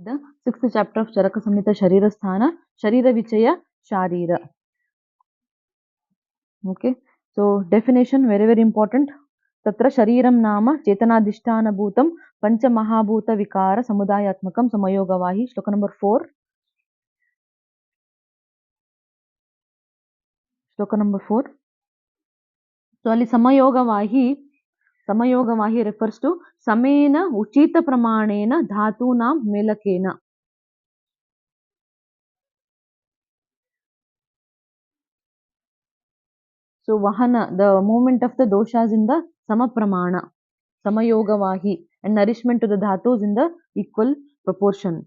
The 6th chapter of Charaka Samhita Sharira Sthana, Sharira Vichaya, Sharira. Okay, so definition very very important. Tatra Shariram Nama Chetanadhisthana Bhutam Pancha Mahabhuta Vikara Samudayatmakam Samayogavahi. Shloka number 4. Shloka number 4. So ali Samayogavahi refers to Samena Uchita Pramanena Dhatunam Melakena. So Vahana, the movement of the doshas in the Samapramana, Samayogavahi, and nourishment to the dhatus in the equal proportion.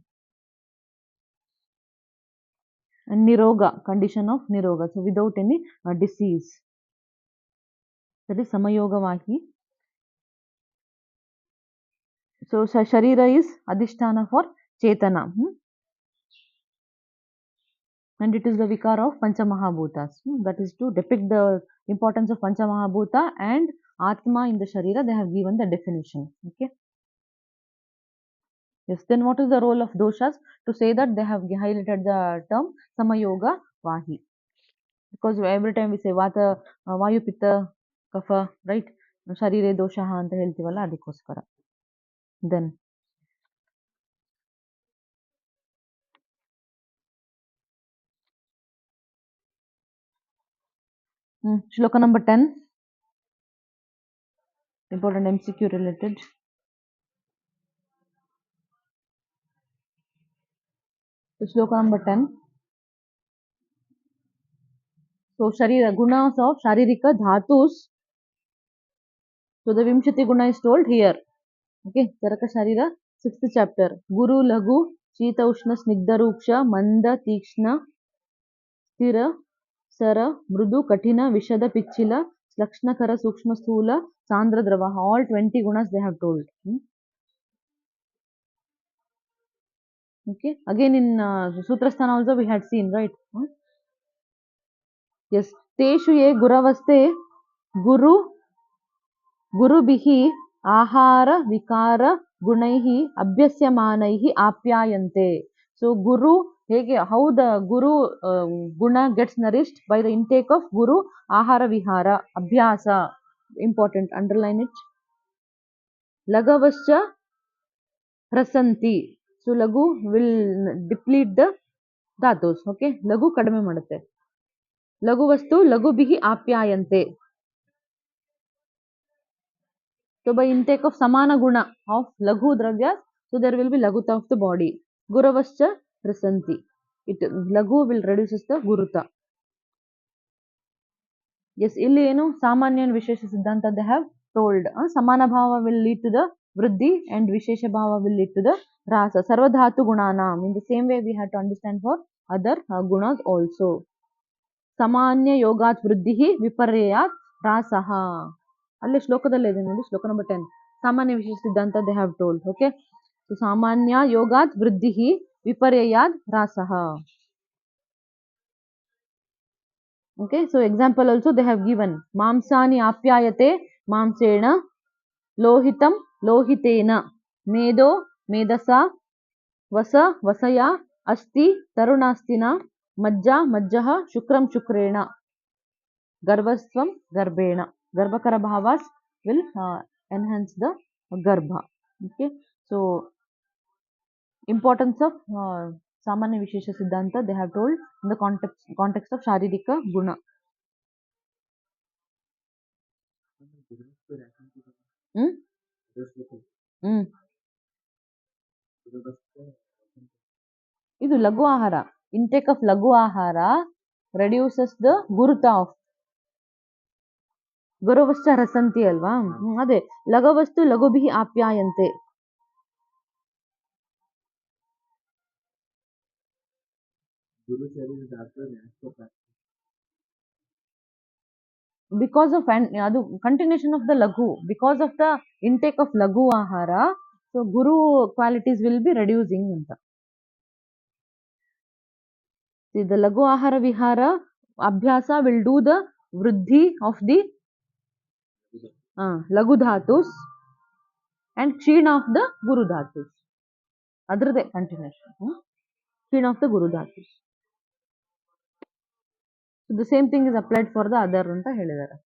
And Niroga, condition of Niroga, so without any disease. That is Samayogavahi. So Sharira is Adhisthana for Chetana. And it is the vikara of Panchamahabhutas. That is to depict the importance of Panchamahabhuta and Atma in the Sharira. They have given the definition. Okay. Yes. Then what is the role of doshas? To say that they have highlighted the term Samayoga Vahi. Because every time we say Vata, Vayu Pitta, Kapha, right? Sharire doshaha anta heltivalla adikoskara. Then Shloka number 10. Important MCQ related. So Shloka number 10. So Sharira, gunas of Sharirika Dhatus. So the Vimshati Guna is told here. Okay, Charaka Sharira, 6th chapter. Guru Lagu, Shita Ushna Snigdha Ruksha, Manda Tikshna, Stira, Sara, Mrudu, Katina, Vishada Pichila, Slakshnakara Sukshma Sthula, Sandra Drava. All 20 gunas they have told. Okay, again in Sutrasthana also we had seen, right? Yes, Teshu ye Guravaste, Gurubihi Ahara Vikara Gunaihi Abhyasyamanahi Apyayante. So Guru, how the Guru Guna gets nourished by the intake of Guru Ahara Vihara Abhyasa. Important, underline it. Lagavascha Prasanti. So Lagu will deplete the dhatus. Okay, Lagu kadame madutte. Lagu vastu Lagu bihi apyayante. So by intake of samana guna of laghu dravyas, so there will be laguta of the body. Guravascha prasanti. Laghu will reduces the guruta. Yes, illi eno samanya and vishesha siddhanta they have told. Samana bhava will lead to the vriddhi and vishesha bhava will lead to the rasa. Sarvadhatu gunanam. In the same way we have to understand for other gunas also. Samanya yogat vriddhi viparyayat rasaha. ಅಲ್ಲಿ ಶ್ಲೋಕದಲ್ಲೇ ಇದೆ ನೋಡಿ, ಶ್ಲೋಕ number 10. ಸಾಮಾನ್ಯ ವಿಶೇಷ ಸಿದ್ಧಾಂತ they have told. Okay, so ಸಾಮಾನ್ಯ ಯೋಗಾತ್ ವೃದ್ಧಿಹಿ ವಿಪರ್ಯಯಾದ್ ರಾಸಃ. Okay, so example also they have given. ಮಾಂಸಾನಿ ಆಪ್ಯಾಯತೆ ಮಾಂಸೇಣ, ಲೋಹಿತಂ ಲೋಹಿತೇನ, ಮೇದೋ ಮೇಧಸ, ವಸ ವಸಯ, ಅಸ್ತಿ ತರುಣಾಸ್ತಿನ, ಮಜ್ಜ ಮಜ್ಜಃ, ಶುಕ್ರಂ ಶುಕ್ರೇಣ, ಗರ್ಭಸ್ವಂ ಗರ್ಭೇಣ. Garbhakara bhavas will enhance the garbha. Okay, so importance of samanya vishesha siddhanta they have told in the context of sharirika guna. Idu lagu ahara. Intake of lagu ahara reduces the guruta of ಗುರುವಶ್ಚ ರಸಂತಿ ಅಲ್ವಾ, ಅದೇ ಲಘವಸ್ತು ಲಘುಭಿ ಆಪ್ಯಾಯಂತೆ. Because of ಅದು continuation of the laghu, because of the intake of laghu ahara, so guru qualities will be reducing ಅಂತ. See, the laghu ahara vihara abhyasa will do the vriddhi of the laghu dhatus and kshina of the guru dhatus. ಅದರದೇ continuation. Kin of the Guru Dhatu. So the same thing is applied for the other ಅಂತ ಹೇಳಿದ್ದಾರೆ.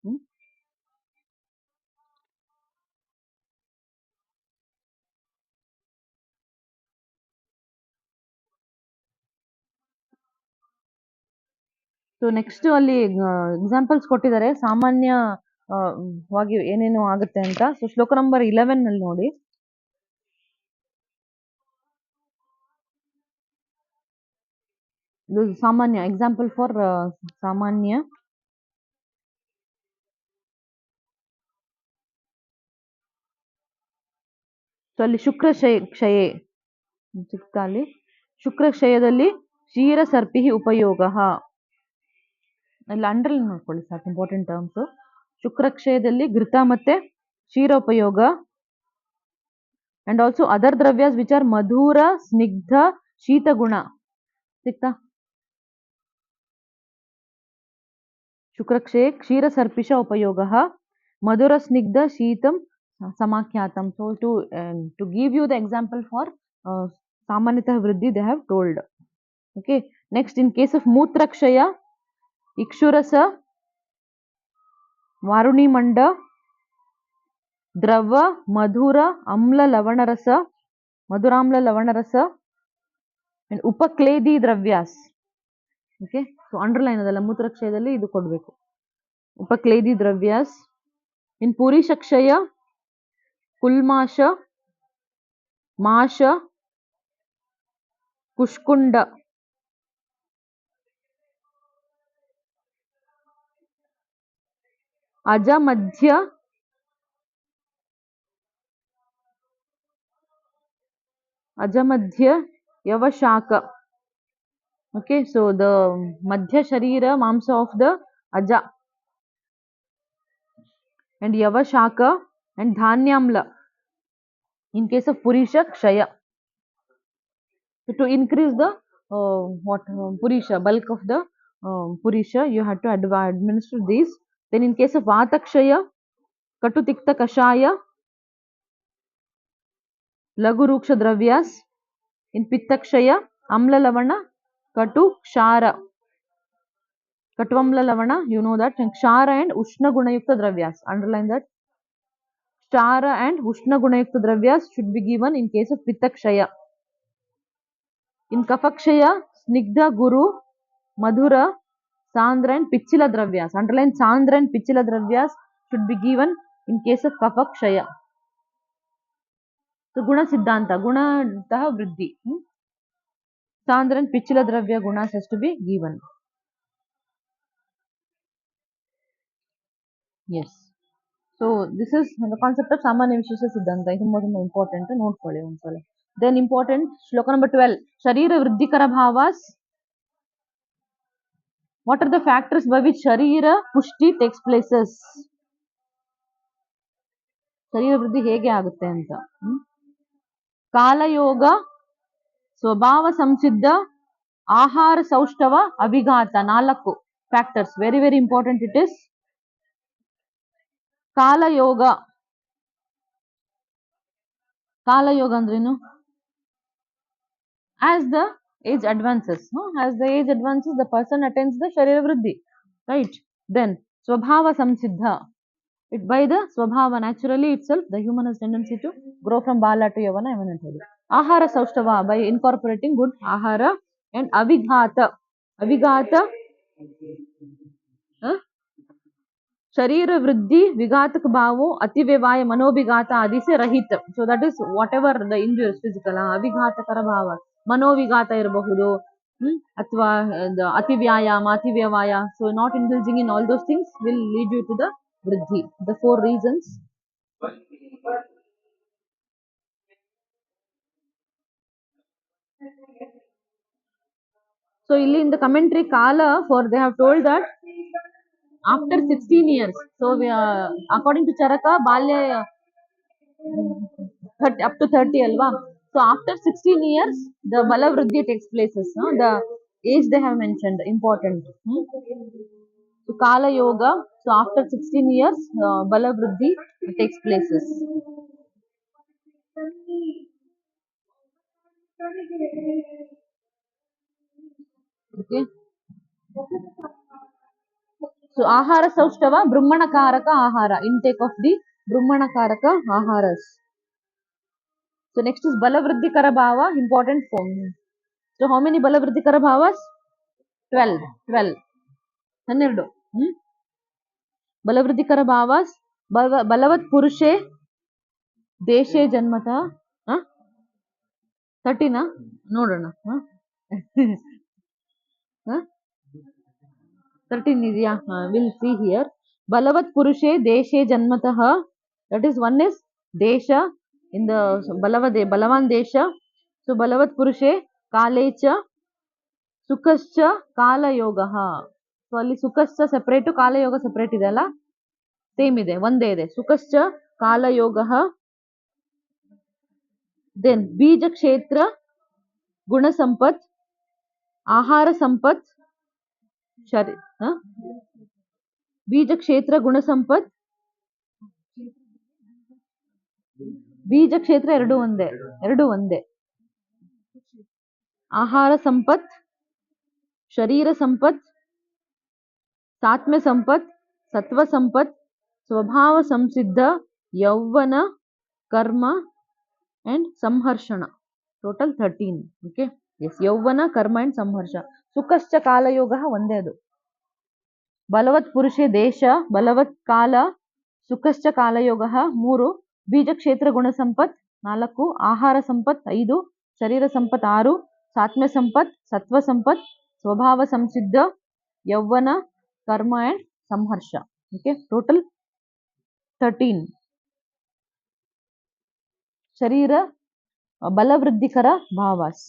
So next ಅಲ್ಲಿ examples ಕೊಟ್ಟಿದ್ದಾರೆ ಸಾಮಾನ್ಯವಾಗಿ ಏನೇನು ಆಗುತ್ತೆ ಅಂತ. So ಶ್ಲೋಕ ನಂಬರ್ 11 ನಲ್ಲಿ ನೋಡಿ. ಇದು ಸಾಮಾನ್ಯ ಎಕ್ಸಾಂಪಲ್ ಫಾರ್ ಸಾಮಾನ್ಯ. ಸೊ ಅಲ್ಲಿ ಕ್ಷಯೆ ಸಿಕ್ತಾಲಿ ಶುಕ್ರಕ್ಷಯದಲ್ಲಿ ಕ್ಷೀರ ಸರ್ಪಿ ಉಪಯೋಗ. ಅಲ್ಲಿ ಅಂಡರ್ಲೈನ್ ಮಾಡ್ಕೊಳ್ಳಿ ಸಾಕು, ಇಂಪಾರ್ಟೆಂಟ್ ಟರ್ಮ್ಸ್. ಶುಕ್ರಕ್ಷಯದಲ್ಲಿ ಘೃತ ಮತ್ತೆ ಕ್ಷೀರ ಉಪಯೋಗ. ಅಂಡ್ ಆಲ್ಸೋ ಅದರ್ ದ್ರವ್ಯಾಸ್ ವಿಚ್ ಆರ್ ಮಧುರ ಸ್ನಿಗ್ಧ ಶೀತ ಗುಣ. ಸಿಕ್ತಾ? ಶುಕ್ರಕ್ಷಯೇ ಕ್ಷೀರ ಸರ್ಪಿಷ ಉಪಯೋಗ ಮಧುರ ಸ್ನಿಗ್ಧ ಶೀತಂ ಸಮಾಖ್ಯಾತಂ. So to give you the example for samanyatah vriddhi they have told. Okay, next in case of mutraksshaya ikshurasa varuni manda drava madhura amla lavanarasa madhuramla lavanarasa and upakledi dravyas. Okay, so underline adalla mutrakshayaದಲ್ಲಿ ಇದು ಕೊಡಬೇಕು. ಉಪಕ್ಲೇದಿ ದ್ರವ್ಯಾಸ್. ಇನ್ ಪುರೀಷಕ್ಷಯ ಕುಲ್ಮಾಶ ಮಾಶ ಕುಷ್ಕುಂಡ ಅಜಮಧ್ಯ ಯವಶಾಕ. Okay, so the madhya sharira mamsa of the aja and yavashaka and dhanyamla in case of purisha kshaya. So to increase the purisha, bulk of the purisha, you have to administer these. Then in case of vatakshaya katu tikta kashaya lagu ruksha dravyas. In pittakshaya amla lavana katu kshara katwamla lavana, you know that. And kshara and ushna gunayukta dravyas, underline that. Kshara and ushna gunayukta dravyas should be given in case of pittakshaya. In kafakshaya snigdha guru madhura sandra and pichila dravyas, underline sandra and pichila dravyas should be given in case of kafakshaya. So guna siddhanta gunatah vriddhi, sandra and pichila dravya gunas has to be given. Yes, so this is the concept of samanya vishesha siddhanta. It is more important to note for you. Then important shloka number 12, sharira vriddhikara bhavas. What are the factors by which sharira pushti takes places? ಶರೀರ ವೃದ್ಧಿ ಹೇಗೆ ಆಗುತ್ತೆ ಅಂತ. ಕಾಲಯೋಗ, ಸ್ವಭಾವ ಸಂಸಿದ್ಧ, ಆಹಾರ ಸೌಷ್ಠವ, ಅವಿಘಾತ. 4 factors. Very very important it is. ಕಾಲಯೋಗ ಅಂದ್ರೇನು? As the age advances, the person attains the sharira vriddhi, right? Then swabhava samsiddha, it by the swabhava, naturally itself the human has tendency to grow from bala to yavana. Ahara saushtava, by incorporating good ahara. And avighata sharira vriddhi vighatak bhavo ativyavaya manovighata adi se rahit. So that is whatever the injuries physical avighatakara bhava, manovighata irbahudu athwa ativyayama ativyavaya. So not indulging in all those things will lead you to the vriddhi. The 4 reasons. So illi in the commentary kala for they have told that after 16 years, so we according to Charaka balya up to 30 alva. So after 16 years the bala vriddhi takes places, the age they have mentioned important. So kala yoga, so after 16 years bala vriddhi takes places. Okay. So ahara saustava brahmanakaraka ahara, intake of the brahmanakaraka aharas. So next is balavriddhikara bhava, important form. So how many balavriddhikara bhavas? 12. 12. 12. balavriddhikara bhavas, balavat purushe deshe janmata. 13 ನೋಡೋಣ. 13 ಇದೆಯಾ? We'll see here. Balavat Purushe Deshe Janmatah. That is, one is Desha in the Balavan Desha. So Balavat Purushe Kalecha Sukascha Kala Yogaha. So ಅಲ್ಲಿ ಸುಖಶ್ಚ separate, ಕಾಲ ಯೋಗ separate ಇದೆ ಅಲ್ಲ, same ಇದೆ, ಒಂದೇ ಇದೆ. ಸುಖಶ್ಚ ಕಾಲ ಯೋಗ. ದೆನ್ ಬೀಜ ಕ್ಷೇತ್ರ ಗುಣ ಸಂಪತ್ ಆಹಾರ ಸಂಪತ್ ಶರೀರ. ಬೀಜ ಕ್ಷೇತ್ರ ಗುಣ ಸಂಪತ್, ಬೀಜ ಕ್ಷೇತ್ರ ಎರಡು ಒಂದೇ. ಆಹಾರ ಸಂಪತ್, ಶರೀರ ಸಂಪತ್, ಸಾತ್ಮ್ಯ ಸಂಪತ್, ಸತ್ವ ಸಂಪತ್, ಸ್ವಭಾವ ಸಂಸಿದ್ಧ, ಯೌವನ, ಕರ್ಮ ಅಂಡ್ ಸಂಹರ್ಷಣ. ಟೋಟಲ್ 13. ಓಕೆ, ಎಸ್, ಯೌವನ, ಕರ್ಮ ಅಂಡ್ ಸಂಹರ್ಷ. ಸುಖಶ್ಚ ಕಾಲಯೋಗ ಒಂದೇ ಅದು. ಬಲವತ್ ಪುರುಷೇ ದೇಶ, ಬಲವತ್ ಕಾಲ, ಸುಖಶ್ಚ ಕಾಲಯೋಗ 3, ಬೀಜ ಕ್ಷೇತ್ರ ಗುಣ ಸಂಪತ್ 4, ಆಹಾರ ಸಂಪತ್ 5, ಶರೀರ ಸಂಪತ್ 6, ಸಾತ್ಮ್ಯ ಸಂಪತ್, ಸತ್ವ ಸಂಪತ್, ಸ್ವಭಾವ ಸಂಸಿದ್ಧ, ಯೌವನ, ಕರ್ಮ ಅಂಡ್ ಸಂಹರ್ಷ. ಓಕೆ, ಟೋಟಲ್ 13 ಶರೀರ ಬಲವೃದ್ಧಿಕರ ಭಾವಾಸ್.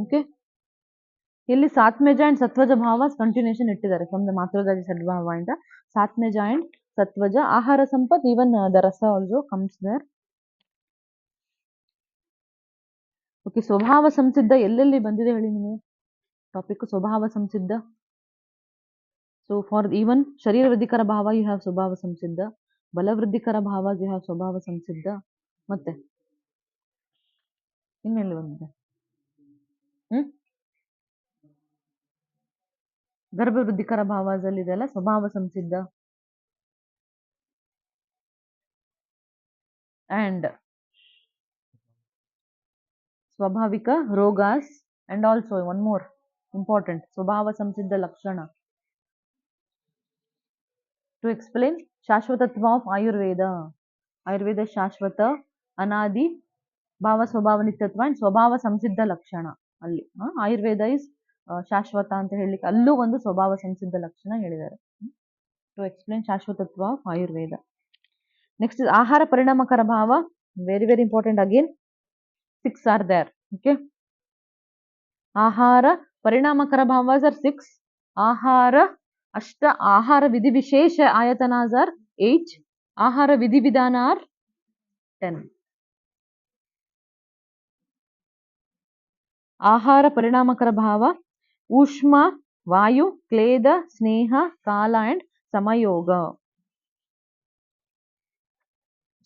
ಓಕೆ, ಇಲ್ಲಿ ಸಾತ್ಮೇಜ ಅಂಡ್ ಸತ್ವಜ ಭಾವಾಸ್ ಕಂಟಿನ್ಯೂಷನ್ ಇಟ್ಟಿದ್ದಾರೆ ಫ್ರಮ್ ದ ಮಾತೃದಾದಿ ಸದ್ಭಾವ ಇಂದ. ಸಾತ್ಮೇಜ ಅಂಡ್ ಸತ್ವಜ, ಆಹಾರ ಸಂಪತ್, ಈವನ್ ದ ರಸ ಆಲ್ಸೋ ಕಮ್ಸ್ ದೇರ್. ಓಕೆ, ಸ್ವಭಾವ ಸಂಸಿದ್ಧ ಎಲ್ಲೆಲ್ಲಿ ಬಂದಿದೆ ಹೇಳಿ ನೀವು ಟಾಪಿಕ್? ಸ್ವಭಾವ ಸಂಸಿದ್ಧ. ಸೊ ಫಾರ್ ಈವನ್ ಶರೀರ ವೃದ್ಧಿಕರ ಭಾವ ಯು ಹ್ಯಾವ್ ಸ್ವಭಾವ ಸಂಸಿದ್ಧ, ಬಲವೃದ್ಧಿಕರ ಭಾವ ಯು ಹ್ಯಾವ್ ಸ್ವಭಾವ ಸಂಸಿದ್ಧ. ಮತ್ತೆ ಇನ್ನೆಲ್ಲಿ ಬಂದಿದೆ? ಗರ್ಭವೃದ್ಧಿಕರ ಭಾವದಲ್ಲಿ ಇದೆಲ್ಲ ಸ್ವಭಾವ ಸಂಸಿದ್ಧ. ಅಂಡ್ ಸ್ವಾಭಾವಿಕ ರೋಗಾಸ್, and also one more important, ಸ್ವಭಾವ ಸಂಸಿದ್ಧ ಲಕ್ಷಣ. ಟು ಎಕ್ಸ್ಪ್ಲೇನ್ ಶಾಶ್ವತತ್ವ ಆಫ್ ಆಯುರ್ವೇದ. ಆಯುರ್ವೇದ ಶಾಶ್ವತ, ಅನಾದಿ, ಭಾವ ಸ್ವಭಾವ ನಿತ್ಯತ್ವ ಅಂಡ್ ಸ್ವಭಾವ ಸಂಸಿದ್ಧ ಲಕ್ಷಣ. ಅಲ್ಲಿ ಆಯುರ್ವೇದ ಇಸ್ ಶಾಶ್ವತ ಅಂತ ಹೇಳಲಿಕ್ಕೆ ಅಲ್ಲೂ ಒಂದು ಸ್ವಭಾವ ಸಂಸಿದ್ಧ ಲಕ್ಷಣ ಹೇಳಿದ್ದಾರೆ. ಟು ಎಕ್ಸ್ಪ್ಲೇನ್ ಶಾಶ್ವತತ್ವ ಆಫ್ ಆಯುರ್ವೇದ. ನೆಕ್ಸ್ಟ್ ಇಸ್ ಆಹಾರ ಪರಿಣಾಮಕರ ಭಾವ. Very very important again. 6 are there. Okay, ಆಹಾರ ಪರಿಣಾಮಕರ ಭಾವಾಸ್ ಆರ್ 6. ಆಹಾರ ಅಷ್ಟ ಆಹಾರ ವಿಧಿ ವಿಶೇಷ ಆಯತನಾಸ್ ಆರ್ 8. ಆಹಾರ ವಿಧಿ ವಿಧಾನ ಆರ್ 10. ಆಹಾರ ಪರಿಣಾಮಕರ ಭಾವ ಊಷ್ಮ, ವಾಯು, ಕ್ಲೇದ, ಸ್ನೇಹ, ಕಾಲ and ಸಮಯೋಗ.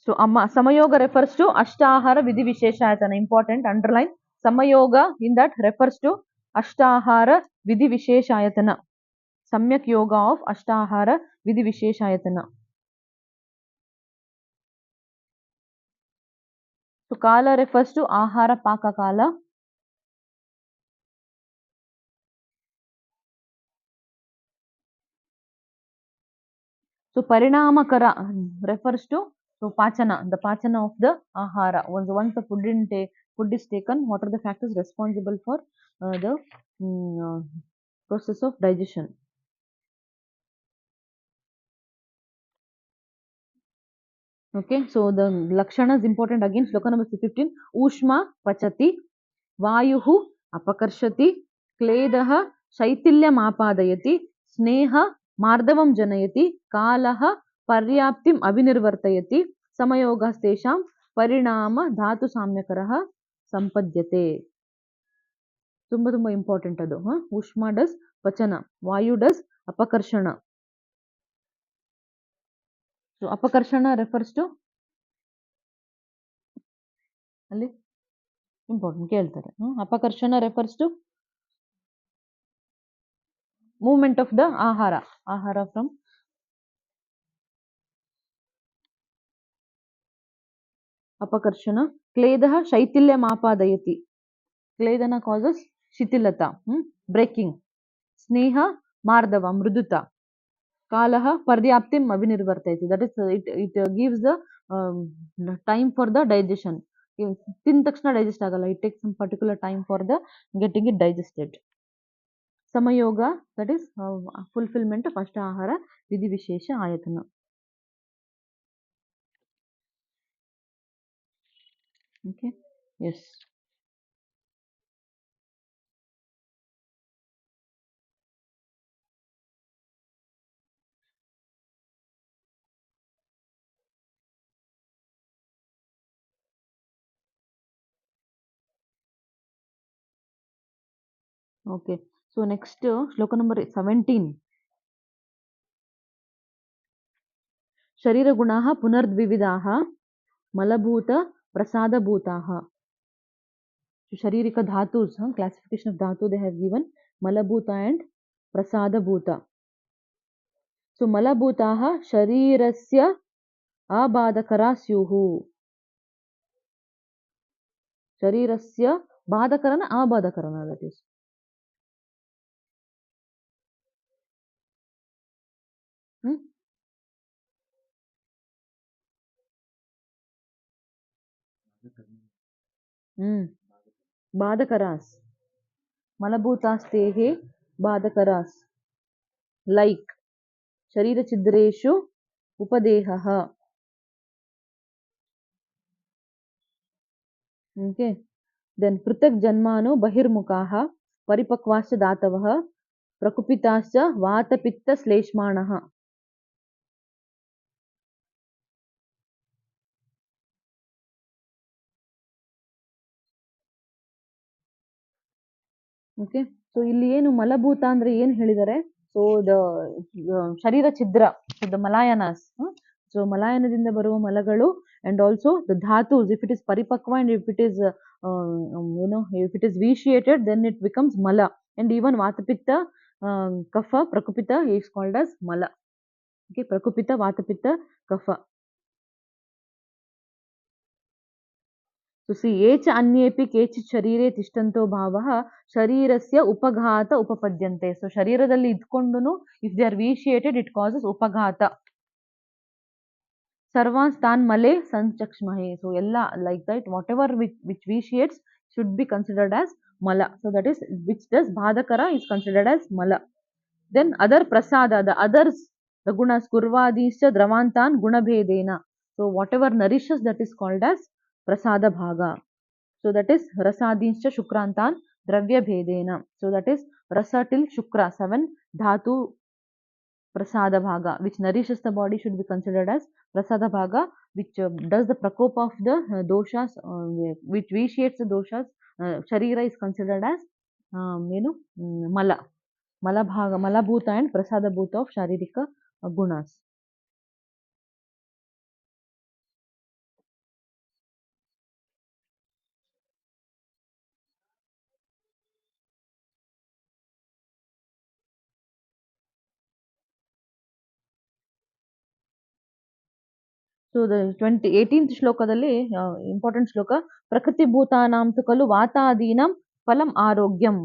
So Samayoga refers to Ashtahara Vidhi Visheshayatana. Important, underline. Samayoga in that refers to Ashtahara Vidhi Visheshayatana. Samyak Yoga of Ashtahara Vidhi Visheshayatana. So Kala refers to Ahara Paka Kala. So Parinamakara refers to Pachana, the Pachana of the Ahara. Once the food is taken, what are the factors responsible for the process of digestion? Okay, so the Lakshana is important again. Shloka number 15. Ushma Pachati, Vayuhu Apakarshati, Kledaha Shaitilyam Apadayati, Sneha Mardavam Janayati, Kalaha Paryaptim Abhinirvartayati, Samayoga Stesham Parinama Dhatu Samyakaraha Sampadyate. Tumba important ado. Ushma does Pachana, Vayu does Apakarshana. So apakarshana refers to ಅಲ್ಲಿ important ಕೇಳ್ತಾರೆ. ಅಪಕರ್ಷಣ refers to movement of the ahara from ಅಪಕರ್ಷಣ. ಕ್ಲೇದಃ ಶೈಥಿಲ್ಯಂ ಆಪಾದಯತಿ. ಕ್ಲೇದನ causes ಶಿಥಿಲತಾ, breaking. ಸ್ನೇಹ ಮಾರ್ದವ, ಮೃದುತ. ಕಾಲಃ ಪರ್ಯಾಪ್ತಿಂ ಅಭಿನಿರ್ವರ್ತಯತಿ. That is it gives the time for the digestion. ತಿಂದ ತಕ್ಷಣ ಡೈಜೆಸ್ಟ್ ಆಗಲ್ಲ. It takes some particular time for the getting it digested. ಸಮಯೋಗ, ದಟ್ ಇಸ್ ಫುಲ್ಫಿಲ್ಮೆಂಟ್ ಆಫ್ ಅಷ್ಟಾಹಾರ ವಿಧಿ ವಿಶೇಷ ಆಯತನ. Okay, yes. Okay, so next shloka number 17. ಶರೀರಗುಣಾಃ ಪುನರ್ದ್ವಿವಿಧಾಃ ಮಲಭೂತ ಪ್ರಸಾದಭೂತಾಃ. Sharirika dhatus, classification of dhatu they have given malabhuta and prasadabhuta. So malabhutaha sharirasya abadakara syuhu. Sharirasya badakarana abadakarana, that is. Badakaras. Malabhutastehe badakaras. Like Sharira Chidreshu Upadehaha. Okay. Then Prutak Janmano Bahirmukaha Paripakvasya Datavaha Prakupitasya Vatapitta Sleshmanaha. Okay. So ಇಲ್ಲಿ ಏನು ಮಲಭೂತ ಅಂದ್ರೆ ಏನು ಹೇಳಿದರೆ, so the ಶರೀರ ಛಿದ್ರ, so the ಮಲಾಯನಾಸ್, so ಮಲಾಯನದಿಂದ ಬರುವ ಮಲಗಳು, ಅಂಡ್ ಆಲ್ಸೋ ದ ಧಾತುಸ್, ಇಫ್ ಇಟ್ ಇಸ್ ಪರಿಪಕ್ವ and if it is if it is vitiated, then it becomes mala. And even Vatapitta, Kapha, Prakupita is called as mala. Okay, Prakupita, Vatapitta, Kapha. So see, echa anyepi kechit sharire tishtanto bhavaha sharirasya upaghata upapadyante. So shariradalli idkondunu, if they are vitiated, it causes upaghata. Sarvan stan male sanchakshmahe. So ella like that, whatever which vitiates should be considered as mala. So that is, which does bhadakara is considered as mala. Then other prasada, the others, the gunas kurvadischa dravantan gunabhedena. So whatever nourishes, that is called as prasada bhaga. So that is rasadischa shukrantan dravya bhedena. So that is rasa till shukra, 7 dhatu prasada bhaga, which nourishes the body, should be considered as prasada bhaga, which does the prakopa of the doshas, which vitiates the doshas, sharira is considered as mala. Malabhaga, malabhuta and prasadabhuta of sharirika gunas. So the 18th ಶ್ಲೋಕದಲ್ಲಿ important ಶ್ಲೋಕ, ಪ್ರಕೃತಿ ಭೂತಾನಾಂ ತು ಖಲು ವಾತಾದೀನಂ ಫಲಂ ಆರೋಗ್ಯಂ.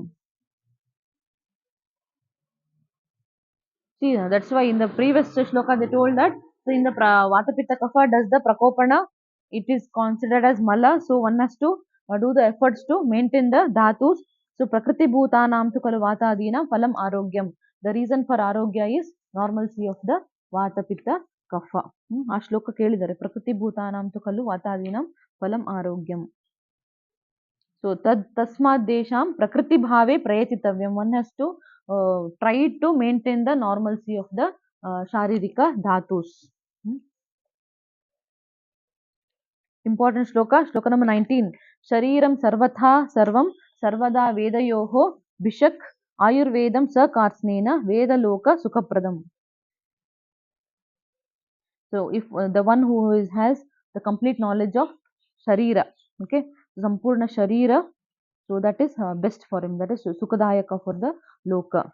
See, that's why in the previous shloka they told that, so in the Vatapitta Kapha does the Prakopana, it is considered as Mala, so one has to do the efforts to maintain the Dhatus. So Prakriti Bhutanam tu Kalu Vatadina Phalam Arogyam. The reason for Arogya is normalcy of the Vatapitta Kapha. ಆ ಶ್ಲೋಕ ಕೇಳಿದರೆ, ಪ್ರಕೃತಿ ಭೂತಾನಾಂ ತು ಖಲು ವಾತಾದೀನಂ ಫಲಂ ಆರೋಗ್ಯಂ. So tasmad desham prakriti bhave prayatitavyam. One has to try to maintain the normalcy of the sharirika dhatus. Important shloka, shloka number 19. Shariram sarvatha sarvam sarvada vedayoho bishak ayurvedam sakarsnena vedaloka sukapradam. So if the one who has the complete knowledge of Sharira, okay, Sampurna Sharira, so that is best for him, that is Sukadayaka for the Loka.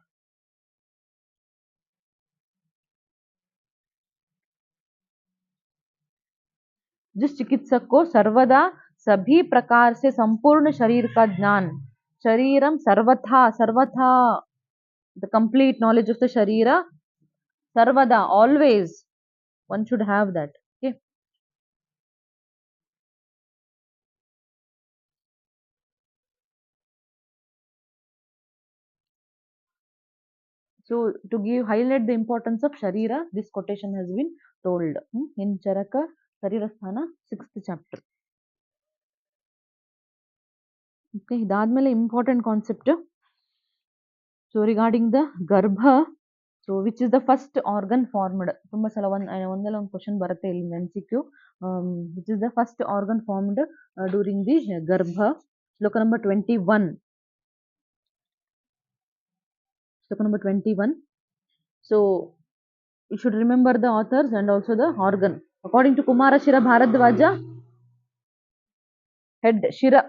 जिस चिकित्सक को सर्वदा सभी प्रकार से संपूर्ण शरीर का ज्ञान, शरीरम सर्वथा, सर्वथा the complete knowledge of the sharira, sarvada, always one should have that. Okay, so to give highlight the importance of sharira, this quotation has been told in Charaka Sharirasthana 6th chapter. Okay, ಇದಾದ್ಮೇಲೆ important concept. So regarding the garbha, so which is the first organ formed, ತುಂಬಾ ಸಲ ಒಂದಲ್ಲ ಒಂದು question ಬರುತ್ತೆ ಇಲ್ಲಿ MCQ, which is the first organ formed during the garbha. Sloka number 21. Sloka number 21. So you should remember the authors and also the organ. According to Kumarashira Bharadwaja, head Shira.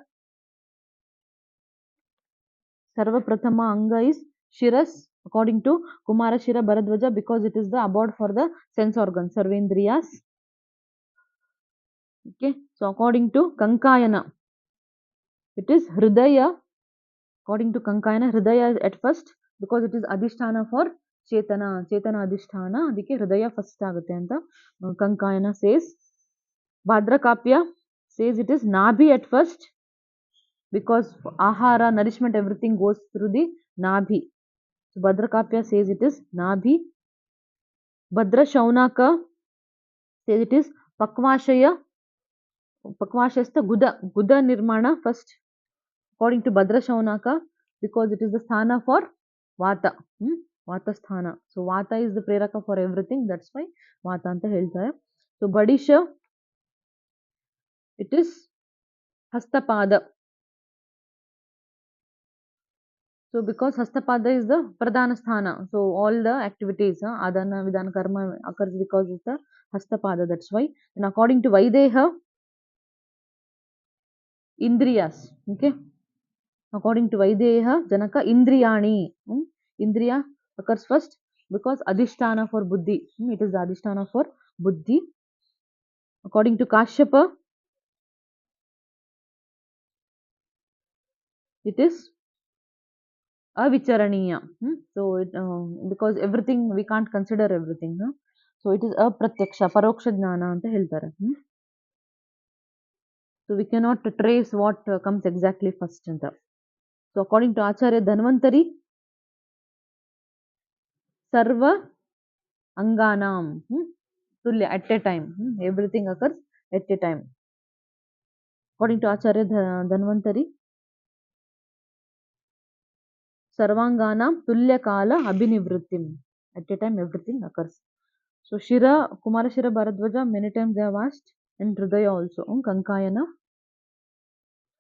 Sarva Prathama Anga is Shiras, according to Kumarashira Bharadwaja, because it is the abode for the sense organs, Sarvendriyas. Okay, so according to Kankayana, it is Hridaya. According to Kankayana, Hridaya at first, because it is Adhisthana for Chetana, Chetana Adhisthana, adike Hridaya first ಆಗುತ್ತೆ ಅಂತ Kankayana says. Bhadrakapya says it is Nabhi at first, because ahara, nourishment, everything goes through the Nabhi. So Bhadrakapya says it is Nabhi. Bhadra Shaunaka says it is Pakvashaya. Pakvashasta Guda Nirmana first, according to Bhadra Shaunaka, because it is the sthana for Vata. Vata sthana. So Vata is the preraka for everything, that's why Vata anta ಹೇಳ್ತಾರೆ. So Badisha, it is Hastapada. So because Hastapada is the Pradhana sthana, so all the activities, Adana, Vidana, Karma occurs because of the Hastapada, that's why. And according to Vaideha, Indriyas, okay. According to Vaideha, Janaka, Indriyani. Indriya occurs first because Adhisthana for Buddhi. It is the Adhisthana for Buddhi. According to Kashyapa, it is Avicharaniya. So because everything, we can't consider everything. So it is Apratyaksha, Paroksha Jnana anta ಹೇಳ್ತಾರೆ. So we cannot trace what comes exactly first anta. So according to Acharya Dhanvantari, Sarva Anganam, Tulya, at a time. Everything occurs at a time. According to Acharya Dhanvantari, Sarvanganam Tulyakala Abhinivrittim. At a time, everything occurs. So Shira, Kumarashira Bharadwaja, many times they have asked, and Hridaya also. Kankayana,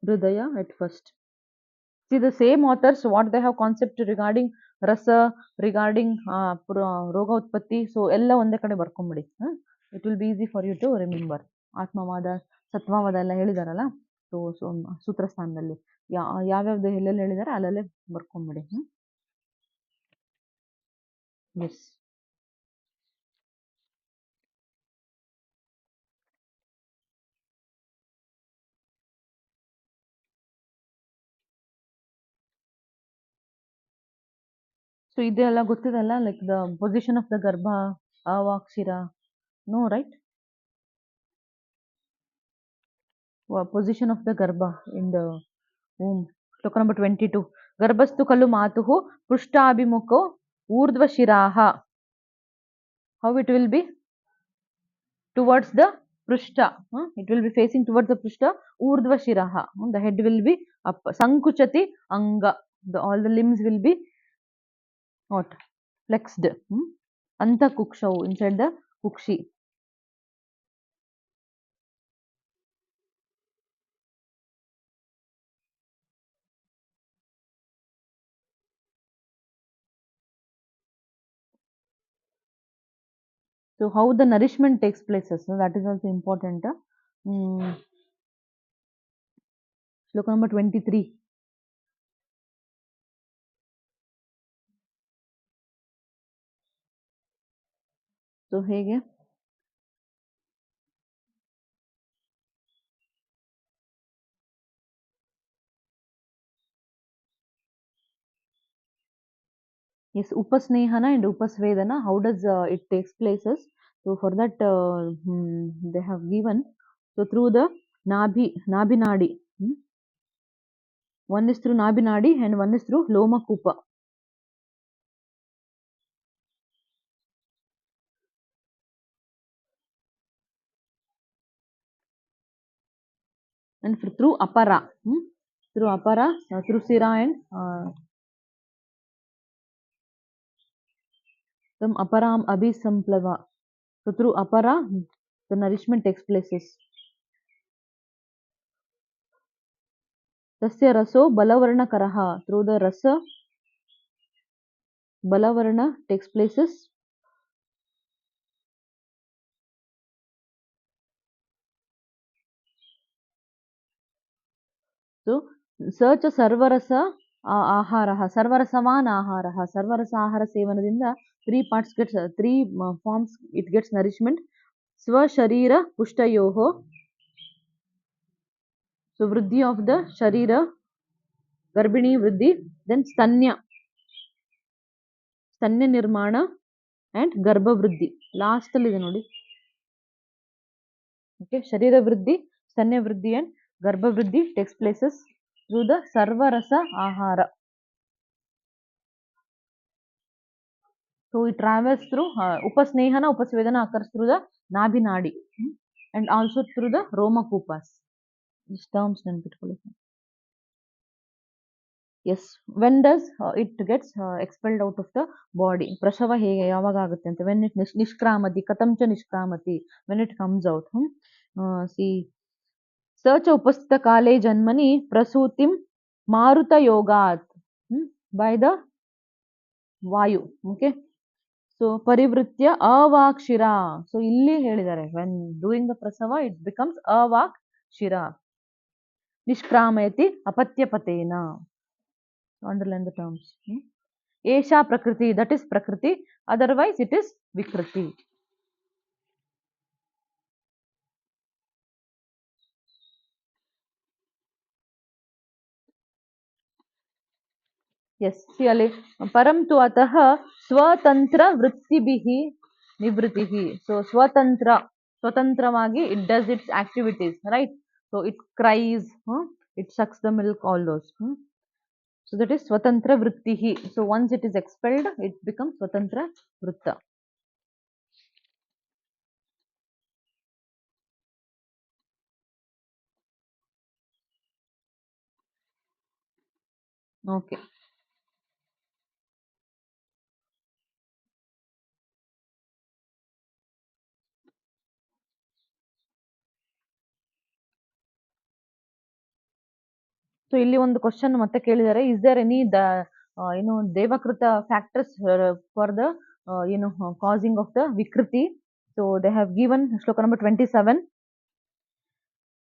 Hridaya at first. See, the same authors, what they have concept regarding rasa, regarding roga utpatti, so ella ಒಂದೇ ಕಡೆ ಬರ್ಕೊಂಬಿಡಿ. It will be easy for you to remember. ಆತ್ಮವಾದ, ಸತ್ವವಾದ ಎಲ್ಲ ಹೇಳಿದಾರಲ್ಲ, so ಸೂತ್ರಸ್ಥಾನದಲ್ಲಿ ಯಾವ್ಯಾವ್ದು ಎಲ್ಲೆಲ್ಲಿ ಹೇಳಿದಾರೆ ಅಲ್ಲಲ್ಲೇ ಬರ್ಕೊಂಬಿಡಿ. S. So ಇದೆಲ್ಲ ಗೊತ್ತಿದಲ್ಲ, like the position of the garbha, avakshira, no, right? Position of the garbha in the womb. Sloka number 22. Garbhastu kallu matuhu prushtabhimukho urdhva shiraha. How it will be? Towards the prushta. It will be facing towards the prushta. Urdhva shiraha. The head will be up. Sankuchati anga. All the limbs will be what? Flexed. Anta kukshau, inside the kukshi. So So how the nourishment takes places, so that is also important. Sloka number 23. So ಹೇಗೆ? Yes, Upasnehana and Upasvedana, how does it takes places? So for that they have given, so through the Nabhi Nadi. One is through Nabhi Nadi and one is through Loma Kupa. And through Apara. Through Apara, through Sira and some Aparam Abhisamplava. So through Apara, the nourishment takes places. Tasya raso balavarna karaha. Through the rasa, balavarna takes places. So search sarvarasa aharaha. Sarvarasaman aharaha. Sarvarasa ahara sevanadinda three parts gets three forms it gets nourishment. Swa sharira pushtayoho. So vriddhi of the sharira, garbhini vriddhi, then stanya nirmana and garbha vriddhi. Last ಅಲ್ಲಿ ಇದೆ ನೋಡಿ. Okay, sharira vriddhi, stanya vriddhi and garbha vriddhi takes places through the sarva rasa ahara. So it travels through upasnehana, upasvedana occurs through the nabhi nadi and also through the roma kupas. These terms ನೆನಪಿಟ್ಕೊಳ್ಳಿ. Yes, when does it gets expelled out of the body? Prasava ಹೇಗೆ ಯಾವಾಗ ಆಗುತ್ತೆ ಅಂತ? When it nishkramati, katam cha nishkramati, when it comes out. See, search upastita kale janmani prasutim maruta yogat by the vayu. Okay, so parivritya avakshira. So ಇಲ್ಲಿ ಹೇಳಿದ್ದಾರೆ, when doing the prasava it becomes avakshira. Nishkramayati apatyapatena. Underline the terms. Esha prakriti, that is prakriti, otherwise it is vikriti. Yes, see ali param tu atah swatantra vrittibhihi nivritihi. So swatantravagi it does its activities, right? So it cries, it sucks the milk, all those. So that is swatantra vrittihi. So once it is expelled, it becomes swatantra vritta. Okay. So ಇಲ್ಲಿ ಒಂದು question ಮತ್ತೆ ಕೇಳಿದ್ದಾರೆ, is there any ದೇವಕೃತ factors for the causing of the vikriti? So they have given shloka number 27.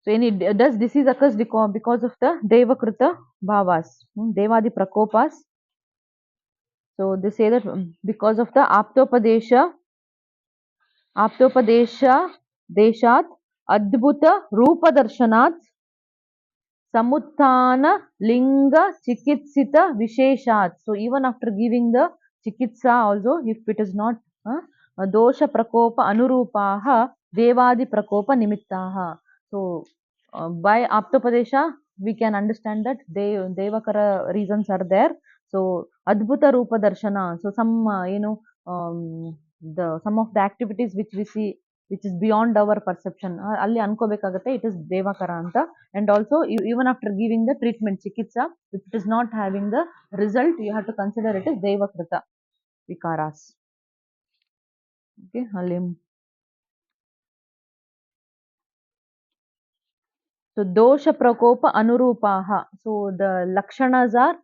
So does disease occurs because of the devakrita bhavas, devadi prakopas? So they say that because of the aptopadesha deshat adbhuta rupa darshanat Samuthana Linga Chikitsita Visheshat. So even after giving the Chikitsa also, if it is not Dosha Prakopa Anurupaha Devadi Prakopa Nimittaha. So by Aptopadesha we can understand that Devakara reasons are there. So Adbhuta Rupa Darshana. So some some of the activities which we see which is beyond our perception, ಅಲ್ಲಿ ಅನ್ಕೋಬೇಕಾಗುತ್ತೆ it is devakara ಅಂತ. And also even after giving the treatment chikitsa, if it is not having the result, you have to consider it is devakrita vikaras. Okay, so dosha prakopa anurupaha. So the lakshanas are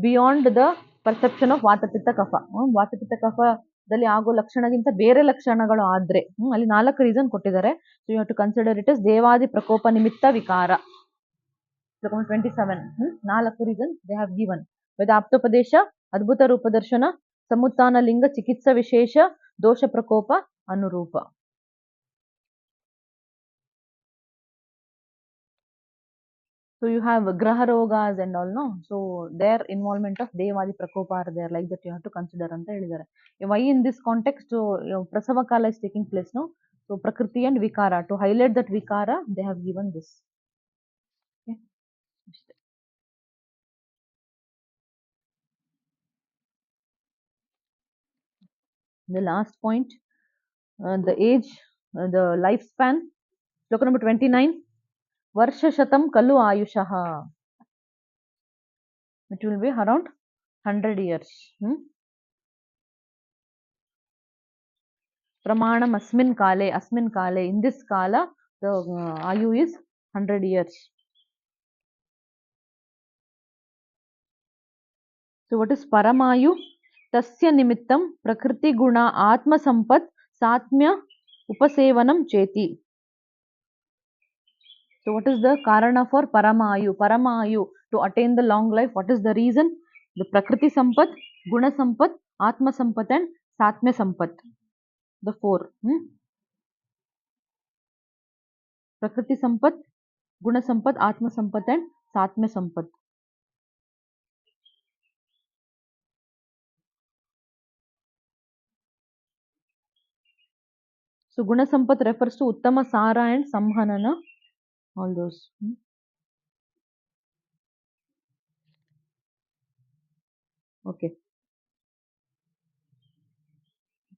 beyond the perception of vata pitta kapha. Vata pitta kapha ದಲ್ಲಿ ಆಗೋ ಲಕ್ಷಣಗಿಂತ ಬೇರೆ ಲಕ್ಷಣಗಳು ಆದ್ರೆ ಅಲ್ಲಿ 4 reason ಕೊಟ್ಟಿದ್ದಾರೆ. So you have to consider it is ದೇವಾದಿ ಪ್ರಕೋಪ ನಿಮಿತ್ತ ವಿಕಾರ. 27 4 ರೀಸನ್ ದೇ ಹ್ಯಾವ್ ಗಿವನ್. ವೇದಾಪ್ತೋಪದೇಶ, ಅದ್ಭುತ ರೂಪ ದರ್ಶನ, ಸಮುತ್ಥಾನ ಲಿಂಗ ಚಿಕಿತ್ಸಾ ವಿಶೇಷ, ದೋಷ ಪ್ರಕೋಪ, ಅನುರೂಪ. So you have graha rogas and all, no? So their involvement of devadi prakopa are there, like that you have to consider anta helidare. Why in this context prasava kala is taking place, no? So prakriti and vikara, to highlight that vikara they have given this. Okay. The last point, the age, the lifespan. Sloka number 29. Varsha shatam kalu ayushaha. It will be around 100 years. Pramanam asmin kale, in this kala the ayu is 100 years. So what is paramayu? Tasya nimittam prakriti guna atma sampat satmya upasevanam cheti. So what is the karana for paramayu? Paramayu, to attain the long life, what is the reason? The prakriti sampat, guna sampat, atma sampat and satmya sampat. The 4. Prakriti sampat, guna sampat, atma sampat and satmya sampat. So guna sampat refers to uttama sara and samhanana, all those. Okay.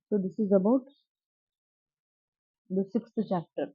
So this is about the 6th chapter.